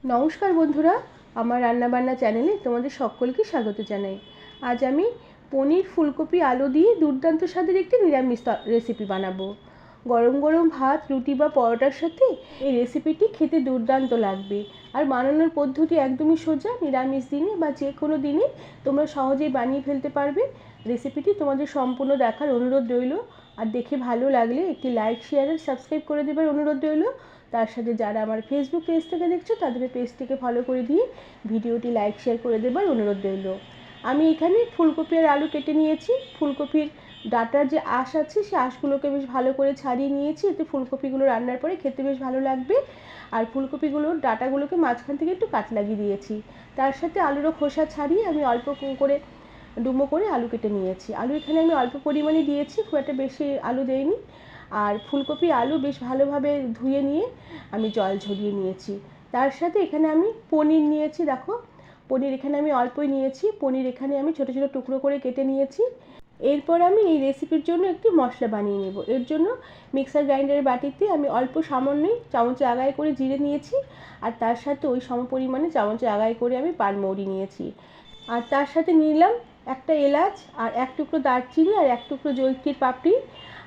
নমস্কার বন্ধুরা, আমার রান্নাবান্না চ্যানেলে তোমাদের সকলকে স্বাগত জানাই। আজ আমি পনির ফুলকপি আলু দিয়ে দুর্দান্ত স্বাদের একটি নিরামিষ রেসিপি বানাবো। গরম গরম ভাত, রুটি বা পরোটার সাথে এই রেসিপিটি খেতে দুর্দান্ত লাগবে। আর বানানোর পদ্ধতি একদমই সোজা। নিরামিষ দিনে বা যে কোনো দিনে তোমরা সহজেই বানিয়ে ফেলতে পারবে। রেসিপিটি তোমাদের সম্পূর্ণ দেখার অনুরোধ রইল। আর দেখে ভালো লাগলে একটি লাইক, শেয়ার আর সাবস্ক্রাইব করে দেবার অনুরোধ রইল। তার সাথে যারা আমার ফেসবুক পেজ থেকে দেখছো তাদের পেজটিকে ফলো করে দিয়ে ভিডিওটি লাইক, শেয়ার করে দেবার অনুরোধ রইল। আমি এখানে ফুলকপি আর আলু কেটে নিয়েছি। ফুলকপির ডাটার যে আঁশ আছে সেই আঁশগুলোকে বেশ ভালো করে ছাড়িয়ে নিয়েছি, এতে ফুলকপিগুলো রান্নার পরে খেতে বেশ ভালো লাগবে। আর ফুলকপিগুলোর ডাটাগুলোকে মাঝখান থেকে একটু কাট লাগিয়ে দিয়েছি। তার সাথে আলুরও খোসা ছাড়িয়ে আমি অল্প করে ডুমো করে আলু কেটে নিয়েছি। আলু এখানে আমি অল্প পরিমাণে দিয়েছি, খুব একটা বেশি আলু দেইনি। আর ফুলকপি আলু বেশ ভালোভাবে ধুয়ে নিয়ে আমি জল ঝরিয়ে নিয়েছি। তার সাথে এখানে আমি পনির নিয়েছি। দেখো, পনির এখানে আমি অল্পই নিয়েছি। পনির এখানে আমি ছোটো ছোটো টুকরো করে কেটে নিয়েছি। এরপর আমি এই রেসিপির জন্য একটি মশলা বানিয়ে নেব। এর জন্য মিক্সার গ্রাইন্ডারের বাটিতে আমি অল্প সামান্যই চামচে আগায় করে জিরে নিয়েছি। আর তার সাথে ওই সম পরিমাণে চামচে আগায় করে আমি পানমৌরি নিয়েছি। আর তার সাথে নিলাম একটা এলাচ, আর এক টুকরো দারচিনি, আর এক টুকরো জৈত্রীর পাপড়ি।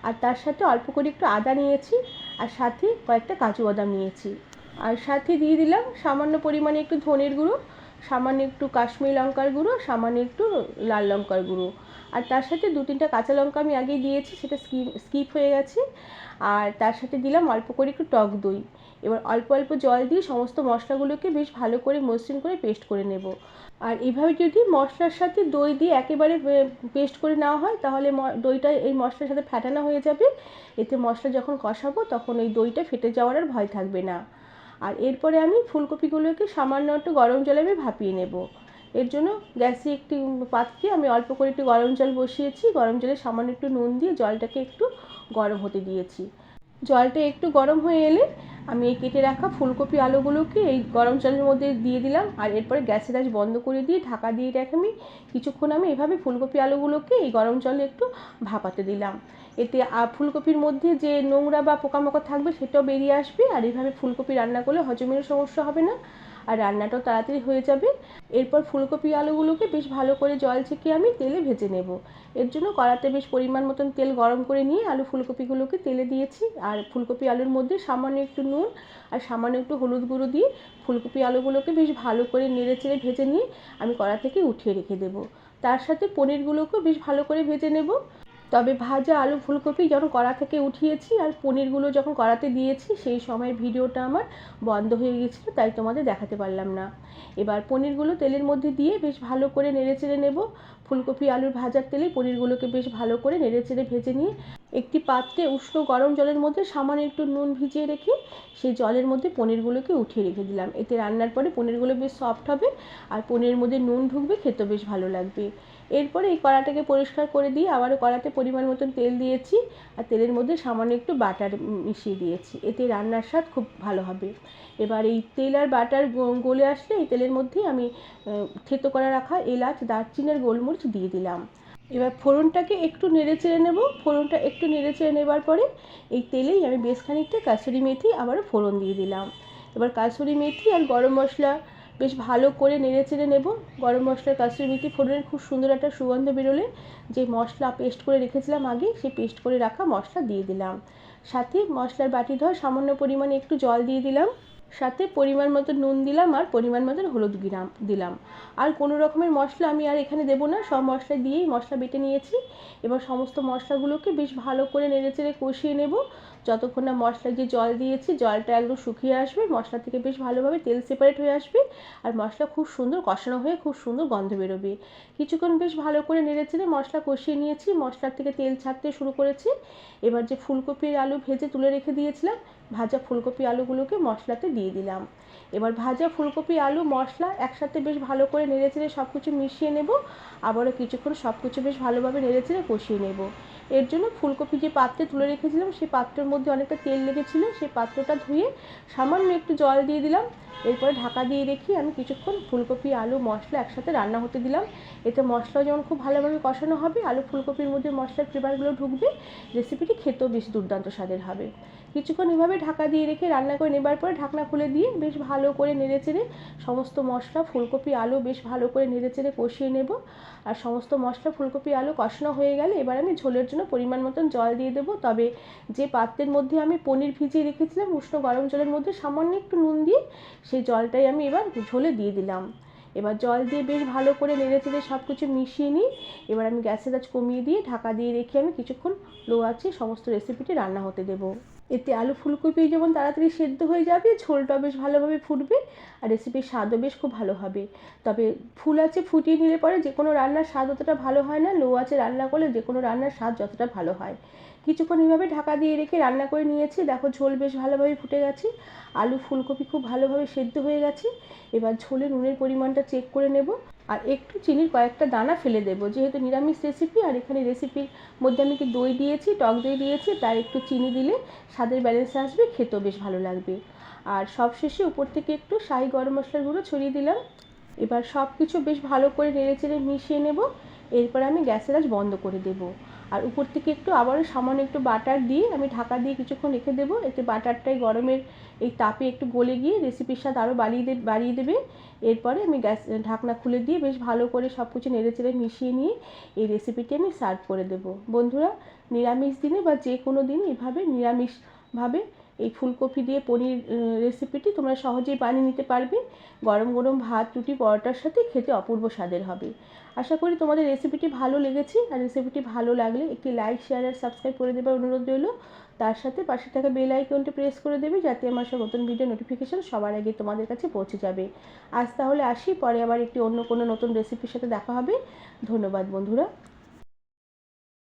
আর তার সাথে অল্প করে একটু আদা নিয়েছি, আর সাথে কয়েকটা কাজু বাদাম নিয়েছি। আর সাথে দিয়ে দিলাম সামান্য পরিমাণে একটু ধনের গুঁড়ো, সামান্য একটু কাশ্মীরি লঙ্কার গুঁড়ো, সামান্য একটু লাল লঙ্কার গুঁড়ো। আর তার সাথে 2-3টা কাঁচা লঙ্কা আমি আগেই দিয়েছি, সেটা স্কিপ হয়ে গেছে। আর তার সাথে দিলাম অল্প করে একটু টক দই। এবার অল্প অল্প জল দিয়ে সমস্ত মশলাগুলোকে বেশ ভালো করে মসৃণ করে পেস্ট করে নেব। আর এইভাবে যদি মশলার সাথে দই দিয়ে একেবারে পেস্ট করে নেওয়া হয় তাহলে দইটা এই মশলার সাথে ফেটানো হয়ে যাবে। এতে মশলা যখন কষাবো তখন এই দইটা ফেটে যাওয়ার আর ভয় থাকবে না। আর এরপরে আমি ফুলকপিগুলোকে সামান্য একটু গরম জলে আমি ভাপিয়ে নেব। এর জন্য গ্যাসে একটি পাত্রে আমি অল্প করে একটু গরম জল বসিয়েছি। গরম জলে সামান্য একটু নুন দিয়ে জলটাকে একটু গরম হতে দিয়েছি। জলটা একটু গরম হয়ে এলে আমি এই কেটে রাখা ফুলকপি আলুগুলোকে এই গরম জলের মধ্যে দিয়ে দিলাম। আর এরপরে গ্যাসের আঁচ বন্ধ করে দিয়ে ঢাকা দিয়ে রেখে আমি কিছুক্ষণ এভাবে ফুলকপি আলুগুলোকে এই গরম জলে একটু ভাপাতে দিলাম। এতে ফুলকপির মধ্যে যে নোংরা বা পোকামাকড় থাকবে সেটাও বেরিয়ে আসবে। আর এইভাবে ফুলকপি রান্না করলে হজমেরও সমস্যা হবে না, আর রান্নাটাও তাড়াতাড়ি হয়ে যাবে। এরপর ফুলকপি আলুগুলোকে বেশ ভালো করে জল ছেঁকে আমি তেলে ভেজে নেব। এর জন্য কড়াতে বেশ পরিমাণ মতন তেল গরম করে নিয়ে আলু ফুলকপিগুলোকে তেলে দিয়েছি। আর ফুলকপি আলুর মধ্যে সামান্য একটু নুন আর সামান্য একটু হলুদ গুঁড়ো দিয়ে ফুলকপি আলুগুলোকে বেশ ভালো করে নেড়ে চেড়ে ভেজে নিয়ে আমি কড়া থেকে উঠিয়ে রেখে দেবো। তার সাথে পনিরগুলোকেও বেশ ভালো করে ভেজে নেব। তবে ভাজা আলু ফুলকপি যখন কড়া থেকে উঠিয়েছি আর পনিরগুলো যখন কড়াতে দিয়েছি সেই সময় ভিডিওটা আমার বন্ধ হয়ে গেছিলো, তাই তোমাদের দেখাতে পারলাম না। এবার পনিরগুলো তেলের মধ্যে দিয়ে বেশ ভালো করে নেড়ে চেড়ে নেব। ফুলকপি আলুর ভাজার তেলে পনিরগুলোকে বেশ ভালো করে নেড়ে চেড়ে ভেজে নিয়ে একটি পাত্রে উষ্ণ গরম জলের মধ্যে সামান্য একটু নুন ভিজিয়ে রেখে সেই জলের মধ্যে পনিরগুলোকে উঠিয়ে রেখে দিলাম। এতে রান্নার পরে পনিরগুলো বেশ সফট হবে আর পনিরের মধ্যে নুন ঢুকবে, খেতে বেশ ভালো লাগবে। এরপরে এই কড়াটাকে পরিষ্কার করে দিয়ে আবারও কড়াতে পরিমাণ মতন তেল দিয়েছি। আর তেলের মধ্যে সামান্য একটু বাটার মিশিয়ে দিয়েছি, এতে রান্নার স্বাদ খুব ভালো হবে। এবার এই তেল আর বাটার গলে আসলে এই তেলের মধ্যে আমি থেতো করে রাখা এলাচ, দারচিনি আর গোলমরিচ দিয়ে দিলাম। এবার ফোড়নটাকে একটু নেড়ে চেড়ে নেব। ফোড়নটা একটু নেড়ে চেড়ে নেবার পরে এই তেলেই আমি বেশ খানিকটা কাসুরি মেথি আবারও ফোড়ন দিয়ে দিলাম। এবার কাসুরি মেথি আর গরম মশলা বেশ ভালো করে নেড়ে চেড়ে নেব। গরম মশলার কাসুরি মেথি ফোড়নের খুব সুন্দর একটা সুগন্ধ বেরোলে যে মশলা পেস্ট করে রেখেছিলাম আগে, সেই পেস্ট করে রাখা মশলা দিয়ে দিলাম। সাথে মশলার বাটি ধোয়া সামান্য পরিমাণে একটু জল দিয়ে দিলাম। সাথে পরিমাণ মতো নুন দিলাম আর পরিমাণ মতো হলুদ দিলাম। আর কোনো রকমের মশলা আমি আর এখানে দেবো না, সব মশলা দিয়েই মশলা বেটে নিয়েছি। এবার সমস্ত মশলাগুলোকে বেশ ভালো করে নেড়েচেড়ে কষিয়ে নেব যতক্ষণ না মশলায় যে জল দিয়েছি জলটা একদম শুকিয়ে আসবে, মশলা থেকে বেশ ভালোভাবে তেল সেপারেট হয়ে আসবে আর মশলা খুব সুন্দর কষানো হয়ে খুব সুন্দর গন্ধ বেরোবে। কিছুক্ষণ বেশ ভালো করে নেড়েচেড়ে মশলা কষিয়ে নিয়েছি, মশলার থেকে তেল ছাড়তে শুরু করেছে। এবার যে ফুলকপির আলু ভেজে তুলে রেখে দিয়েছিলাম, ভাজা ফুলকপি আলুগুলোকে মশলাতে দিয়ে দিলাম। এবার ভাজা ফুলকপি আলু মশলা একসাথে বেশ ভালো করে নেড়েচেড়ে সব কিছু মিশিয়ে নেব। আবারও কিছুক্ষণ সব কিছু বেশ ভালোভাবে নেড়েচেড়ে কষিয়ে নেব। এর জন্য ফুলকপি যে পাত্রে তুলে রেখেছিলাম সেই পাত্রের মধ্যে অনেকটা তেল লেগেছিলো, সেই পাত্রটা ধুয়ে সামান্য একটু জল দিয়ে দিলাম। এরপরে ঢাকা দিয়ে রেখে আমি কিছুক্ষণ ফুলকপি আলু মশলা একসাথে রান্না হতে দিলাম। এতে মশলাও যেমন খুব ভালোভাবে কষানো হবে, আলু ফুলকপির মধ্যে মশলার ফ্লেভারগুলো ঢুকবে, রেসিপিটি খেতেও বেশ দুর্দান্ত স্বাদের হবে। কিছুক্ষণ এভাবে ঢাকা দিয়ে রেখে রান্না করে নেবার পরে ঢাকনা খুলে দিয়ে বেশ ভালো করে নেড়েচেড়ে সমস্ত মশলা ফুলকপি আলু বেশ ভালো করে নেড়েচেড়ে কষিয়ে নেব। আর সমস্ত মশলা ফুলকপি আলু কষানো হয়ে গেলে এবার আমি ঝোলের জন্য পরিমাণ মতন জল দিয়ে দেবো। তবে যে পাত্রের মধ্যে আমি পনির ভিজিয়ে রেখেছিলাম উষ্ণ গরম জলের মধ্যে সামান্য একটু নুন দিয়ে সেই জলটাই আমি এবার ঝোলে দিয়ে দিলাম। এবার জল দিয়ে বেশ ভালো করে নেড়েচেড়ে সব কিছু মিশিয়ে নিই। এবার আমি গ্যাসের আঁচ কমিয়ে দিয়ে ঢাকা দিয়ে রেখে আমি কিছুক্ষণ লো আঁচে সমস্ত রেসিপিটি রান্না হতে দেবো। এতে আলু ফুলকপি যেমন তাড়াতাড়ি সেদ্ধ হয়ে যাবে, ঝোলটা বেশ ভালোভাবে ফুটবে, আর রেসিপির স্বাদও বেশ খুব ভালো হবে। তবে ফুল আঁচে ফুটিয়ে নিলে পরে যে কোনো রান্নার স্বাদ অতটা ভালো হয় না, লো আঁচে রান্না করলে যে কোনো রান্নার স্বাদ যতটা ভালো হয়। কিছুক্ষণ এইভাবে ঢাকা দিয়ে রেখে রান্না করে নিয়েছি। দেখো ঝোল বেশ ভালোভাবে ফুটে গেছে, আলু ফুলকপি খুব ভালোভাবে সেদ্ধ হয়ে গেছে। এবার ঝোলে নুনের পরিমাণটা চেক করে নেব, আর একটু চিনির কয়েকটা দানা ফেলে দেবো। যেহেতু নিরামিষ রেসিপি আর এখানে রেসিপির মধ্যে আমি কি দই দিয়েছি, টক দই দিয়েছি, তাই একটু চিনি দিলে স্বাদের ব্যালেন্স আসবে, খেতেও বেশ ভালো লাগবে। আর সবশেষে উপর থেকে একটু শাহি গরম মশলার গুঁড়ো ছড়িয়ে দিলাম। এবার সব কিছু বেশ ভালো করে নেড়েচেড়ে মিশিয়ে নেব। এরপর আমি গ্যাসের আঁচ বন্ধ করে দেব, আর উপর থেকে একটু আবারও সামান্য একটু বাটার দিয়ে আমি ঢাকা দিয়ে কিছুক্ষণ রেখে দেবো। এতে বাটারটাই গরমের এই তাপে একটু গলে গিয়ে রেসিপির স্বাদ আরও বাড়িয়ে দেবে। এরপরে আমি গ্যাস ঢাকনা খুলে দিয়ে বেশ ভালো করে সব কিছু নেড়েচেড়ে মিশিয়ে নিয়ে এই রেসিপিটি আমি সার্ভ করে দেবো। বন্ধুরা, নিরামিষ দিনে বা যে কোনো দিন এভাবে নিরামিষভাবে এই ফুলকপি দিয়ে পনির রেসিপিটি তোমরা সহজেই বানিয়ে নিতে পারবে। গরম গরম ভাত, রুটি, পরোটার সাথে খেতে অপূর্ব স্বাদের হবে। আশা করি তোমাদের রেসিপিটি ভালো লেগেছে, আর রেসিপিটি ভালো লাগলে একটি লাইক, শেয়ার আর সাবস্ক্রাইব করে দেবার অনুরোধ রইল। তার সাথে পাশে থাকা বেল আইকনটি প্রেস করে দেবে, যাতে আমার সব নতুন ভিডিও নোটিফিকেশান সবার আগে তোমাদের কাছে পৌঁছে যাবে। আজ তাহলে আসি, পরে আবার একটি অন্য কোনো নতুন রেসিপির সাথে দেখা হবে। ধন্যবাদ বন্ধুরা।